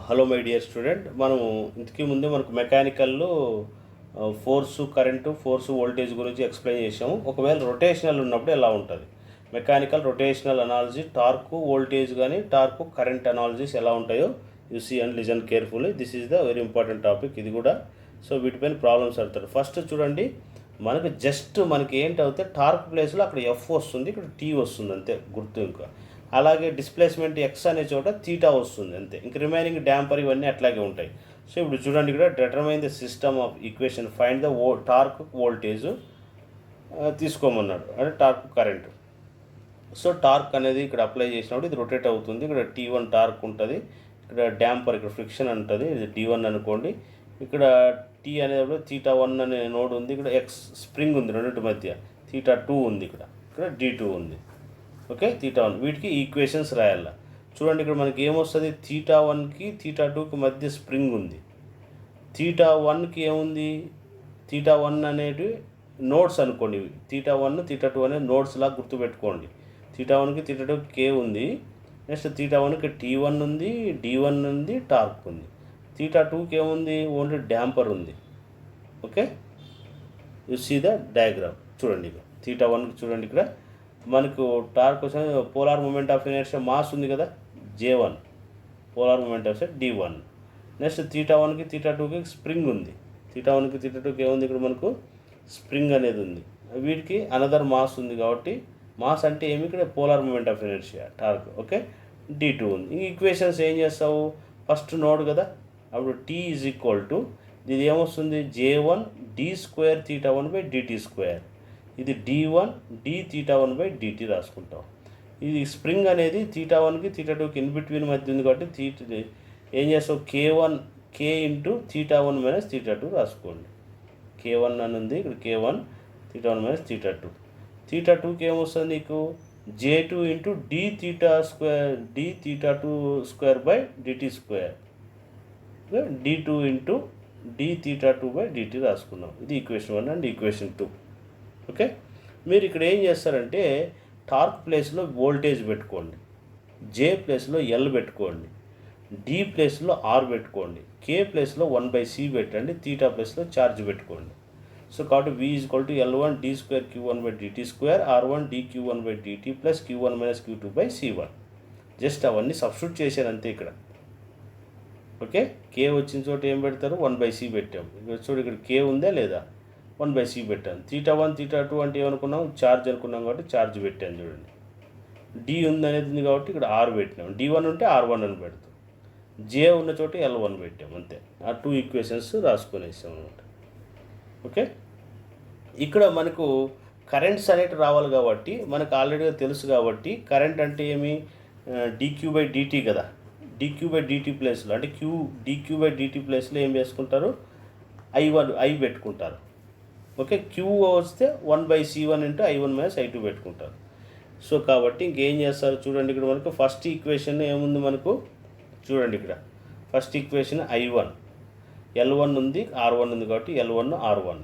Hello my dear student, మనము ఇంతకీ ముందే మనకు మెకానికల్లో ఫోర్సు కరెంటు ఫోర్సు వోల్టేజ్ గురించి ఎక్స్ప్లెయిన్ చేసాము. ఒకవేళ రొటేషనల్ ఉన్నప్పుడు ఎలా ఉంటుంది, mechanical rotational analogy, torque voltage కానీ టార్కు కరెంట్ అనాలజీస్ ఎలా ఉంటాయో you see and listen carefully. This is the very important topic ఇది కూడా. సో వీటిపైన ప్రాబ్లమ్స్ అడుగుతారు. ఫస్ట్ చూడండి, మనకి ఏంటవుతే టార్క్ ప్లేస్లో అక్కడ ఎఫ్ వస్తుంది, ఇక్కడ టీ వస్తుంది అంతే గుర్తు. ఇంకా అలాగే డిస్ప్లేస్మెంట్ ఎక్స్ అనే చోట తీటా వస్తుంది అంతే. ఇంక రిమైనింగ్ డ్యాంపర్ ఇవన్నీ అట్లాగే ఉంటాయి. సో ఇప్పుడు చూడండి, ఇక్కడ determine the system of equation, find the torque voltage తీసుకోమన్నాడు, అంటే టార్క్ కరెంట్. సో టార్క్ అనేది ఇక్కడ అప్లై చేసినప్పుడు ఇది రొటేట్ అవుతుంది. ఇక్కడ T1 టార్క్ ఉంటుంది, ఇక్కడ డ్యాంపర్ ఇక్కడ ఫ్రిక్షన్ ఉంటుంది, ఇది D1 అనుకోండి. ఇక్కడ టీ అనేటప్పుడు θ1 అనే నోడ్ ఉంది, ఇక్కడ ఎక్స్ స్ప్రింగ్ ఉంది రెండింటి మధ్య, θ2 ఉంది, ఇక్కడ D2 ఉంది. ఓకే, θ1 వీటికి ఈక్వేషన్స్ రాయాల. చూడండి, ఇక్కడ మనకి ఏమొస్తుంది, θ1కి θ2కి మధ్య స్ప్రింగ్ ఉంది. θ1కి ఏముంది, θ1 అనేటివి నోట్స్ అనుకోండి, θ1 θ2 అనే నోట్స్ లాగా గుర్తుపెట్టుకోండి. θ1కి θ2కి K ఉంది, నెక్స్ట్ θ1కి T1 ఉంది, D1 ఉంది, టార్క్ ఉంది. θ2కి ఏముంది, ఓన్లీ డ్యాంపర్ ఉంది. Okay, you see the diagram. చూడండి, θ1కి చూడండి, ఇక్కడ మనకు టార్క్ వచ్చి polar moment of inertia mass ఉంది కదా, J1, polar moment of D1. Next θ1కి θ2కి స్ప్రింగ్ ఉంది, θ1కి θ2కి ఏముంది, ఇక్కడ మనకు స్ప్రింగ్ అనేది ఉంది. వీటికి అనదర్ మాస్ ఉంది కాబట్టి మాస్ అంటే ఏమి, ఇక్కడ polar moment of inertia torque. Okay, D2 ఉంది. ఇంక ఈక్వేషన్స్ ఏం చేస్తావు, ఫస్ట్ నోడ్ కదా, అప్పుడు T ఈజ్ ఈక్వల్ టు ఇది ఏమొస్తుంది, J1 d² θ1/dt². ఇది D1 dθ1/dt రాసుకుంటాం. ఇది స్ప్రింగ్ అనేది θ1కి θ2కి ఇన్ బిట్వీన్ మధ్య ఉంది కాబట్టి ఏం చేస్తావు, K ఇంటూ θ1 మైనస్ θ2 రాసుకోండి. K1 అని ఉంది, ఇక్కడ K1 θ1 మైనస్ θ2. θ2కి ఏమొస్తుంది నీకు, J2 into dθ2/dt², D2 into dθ2/dt రాసుకున్నాం. ఇది ఈక్వేషన్ 1 అండ్ ఈక్వేషన్ 2. ఓకే, మీరు ఇక్కడ ఏం చేస్తారంటే టార్క్ ప్లేస్లో వోల్టేజ్ పెట్టుకోండి, J ప్లేస్లో L పెట్టుకోండి, D ప్లేస్లో R పెట్టుకోండి, K ప్లేస్లో 1/C పెట్టండి, θ ప్లేస్లో ఛార్జ్ పెట్టుకోండి. సో కాబట్టి V = L1 d² q1/dt² R1 dq1/dt plus q1 minus q2/C1. Just అవన్నీ సబ్స్టిట్యూట్ చేశారు అంతే ఇక్కడ. ఓకే, K వచ్చిన చోట ఏం పెడతారు, 1/C పెట్టాం. ఇక్కడ చూడు, ఇక్కడ K ఉందా లేదా, 1/C పెట్టాను. θ1 θ2 అంటే ఏమనుకున్నాం, ఛార్జ్ అనుకున్నాం కాబట్టి ఛార్జ్ పెట్టాను. చూడండి, D ఉంది అనేది ఉంది కాబట్టి ఇక్కడ R పెట్టినాం, D1 ఉంటే R1 అని పెడతాం, J ఉన్న చోట L1 పెట్టాం అంతే. ఆ 2 ఈక్వేషన్స్ రాసుకునేసాం అనమాట. ఓకే, ఇక్కడ మనకు కరెంట్స్ అనేవి రావాలి కాబట్టి మనకు ఆల్రెడీగా తెలుసు కాబట్టి కరెంట్ అంటే ఏమి, dq/dt కదా, dq/dt ప్లేస్లో అంటే dq/dt ప్లేస్లో ఏం చేసుకుంటారు, I పెట్టుకుంటారు. ఓకే, Q వస్తే 1/C1 into I1 minus I2 పెట్టుకుంటారు. సో కాబట్టి ఇంకేం చేస్తారు చూడండి, ఇక్కడ మనకు ఫస్ట్ ఈక్వేషన్ ఏముంది మనకు, చూడండి ఇక్కడ ఫస్ట్ ఈక్వేషన్ I1, L1 ఉంది, R1 ఉంది కాబట్టి L1 R1,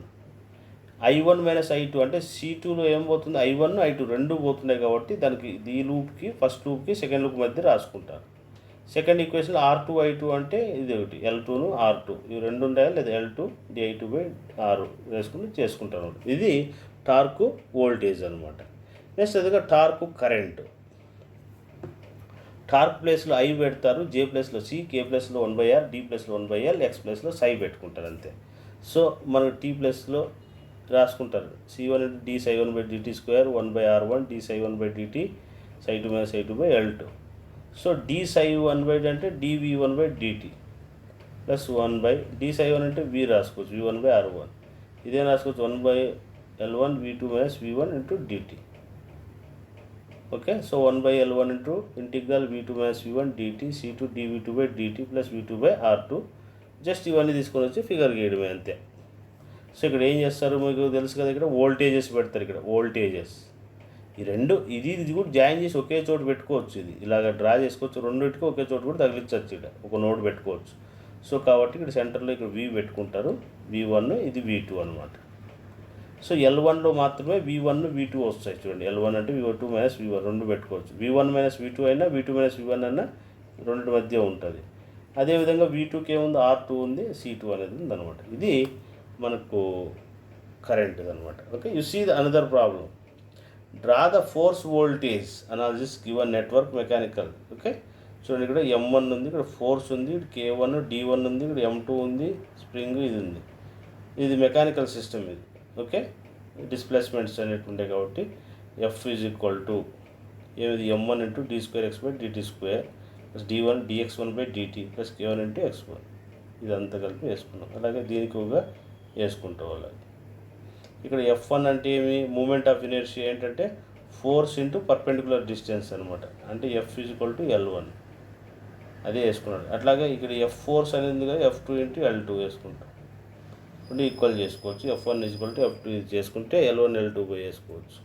I1 minus I2 అంటే C2లో ఏం పోతుంది, I1 I2 రెండు పోతున్నాయి కాబట్టి దానికి ఈ లూప్కి ఫస్ట్ లూప్కి సెకండ్ లూప్ మధ్య రాసుకుంటారు. సెకండ్ ఈక్వేషన్ R2 I2 అంటే ఇది ఒకటి, L2ను R2 ఇవి రెండు ఉంటాయా లేదా, L2 di2/R వేసుకుని చేసుకుంటారు. ఇది టార్కు వోల్టేజ్ అనమాట. నెక్స్ట్ అదిగా టార్కు కరెంట్. టార్క్ ప్లేస్లో I పెడతారు, J ప్లేస్లో C, K ప్లేస్లో 1/R, D ప్లేస్లో 1/L, X ప్లేస్లో ψ పెట్టుకుంటారు అంతే. సో మనకు T ప్లేస్లో రాసుకుంటారు, C1 into dψ1/dt² 1/R1 dψ1/dt ψ2 minus I2/L2. So dψ1/dt అంటే dV1/dt ప్లస్ 1/dψ1 అంటే V రాసుకోవచ్చు, V1/R1. ఇదే రాసుకోవచ్చు 1/L1 V2 minus V1 into dt. Okay, so 1/L1 into integral V2 minus V1 dt C2 dV2/dt plus V2/R2. Just ఇవన్నీ తీసుకొని వచ్చి figure గీయడమే అంతే. So ఇక్కడ ఏం చేస్తారు మీకు తెలుసు కదా, ఇక్కడ వోల్టేజెస్ పెడతారు. ఇక్కడ వోల్టేజెస్ ఈ రెండు ఇది కూడా జాయిన్ చేసి ఒకే చోట పెట్టుకోవచ్చు, ఇది ఇలాగ డ్రా చేసుకోవచ్చు, రెండింటికి ఒకే చోట కూడా తగిలించవచ్చు, ఇక్కడ ఒక నోడ్ పెట్టుకోవచ్చు. సో కాబట్టి ఇక్కడ సెంటర్లో ఇక్కడ V పెట్టుకుంటారు, V1 ఇది V2 అనమాట. సో L1లో మాత్రమే V1 V2 వస్తాయి. చూడండి, L1 అంటే V2 -V1 రెండు పెట్టుకోవచ్చు. V1 -V2 అయినా V2 -V1 అయినా రెండింటి మధ్య ఉంటుంది. అదేవిధంగా V2కి ఏముంది, R2 ఉంది, C2 అనేది ఉంది అనమాట. ఇది మనకు కరెంట్ అనమాట. Okay, you see the another problem. Draw the force voltage analysis given network mechanical. Okay, చూడండి ఇక్కడ M1 ఉంది, ఇక్కడ ఫోర్స్ ఉంది, ఇక్కడ K1 D1 ఉంది, ఇక్కడ M2 ఉంది, స్ప్రింగ్ ఇది ఉంది. ఇది మెకానికల్ సిస్టమ్ ఇది. ఓకే, డిస్ప్లేస్మెంట్స్ అనేవి ఉంటాయి కాబట్టి F ఈజ్ ఈక్వల్ టు ఏది M1 into d2x/dt² plus D1 dx1/dt plus K1 into x1. ఇదంతా కలిపి వేసుకున్నాం. అలాగే దీనికి ఒక వేసుకుంటాం. అలాగే ఇక్కడ F1 అంటే ఏమి, మూమెంట్ ఆఫ్ ఇనర్షియా ఏంటంటే ఫోర్స్ ఇంటూ పర్పెండికులర్ డిస్టెన్స్ అనమాట. అంటే F is equal to L1 అదే వేసుకున్నాడు. అట్లాగే ఇక్కడ F ఫోర్స్ అనేది కదా F2 ఇంటూ L2 వేసుకుంటాం. ఇప్పుడు ఈక్వల్ చేసుకోవచ్చు. F1 is equal to F2 చేసుకుంటే L1 L2 వేసుకోవచ్చు.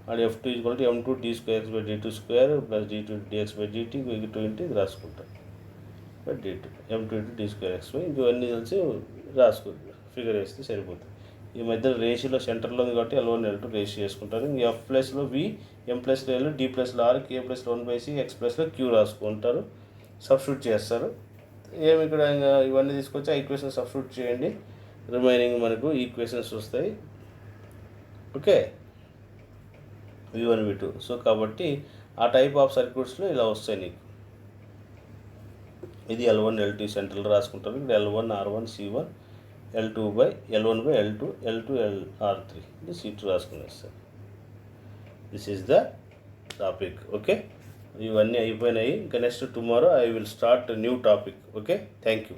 And F2 is equal to M2 d2x/dt² plus d2 dx/dt (2 into ఇది రాసుకుంటాం d2 M2 ఇంటూ d2xy. ఇవన్నీ తెలిసి రాసుకోవచ్చు, ఫిగర్ వేస్తే సరిపోతుంది. ఈ మధ్యలో రేషియోలో సెంటర్లో ఉంది కాబట్టి L1 L2 రేషియో వేసుకుంటారు. ఇంక F ప్లస్లో V, M ప్లస్లో L, D ప్లస్లో R, K ప్లస్లో 1/C, X ప్లస్లో Q రాసుకుంటారు. సబ్స్టిట్యూట్ చేస్తారు. ఏమి ఇక్కడ ఇంకా ఇవన్నీ తీసుకొచ్చి ఆ ఈక్వేషన్ సబ్స్టిట్యూట్ చేయండి, రిమైనింగ్ మనకు ఈక్వేషన్స్ వస్తాయి. Okay, V1 V2. సో కాబట్టి ఆ టైప్ ఆఫ్ సర్క్యూట్స్లో ఇలా వస్తాయి నీకు. ఇది L1 L2 సెంట్రల్ రాసుకుంటారు. ఇక్కడ L1 R1 C1 L1/L2 L2 R3 ఇది C2 రాసుకునేస్తారు. This is the topic. Okay, ఇవన్నీ అయిపోయినాయి. ఇంకా next tomorrow I will start new topic. Okay, thank you.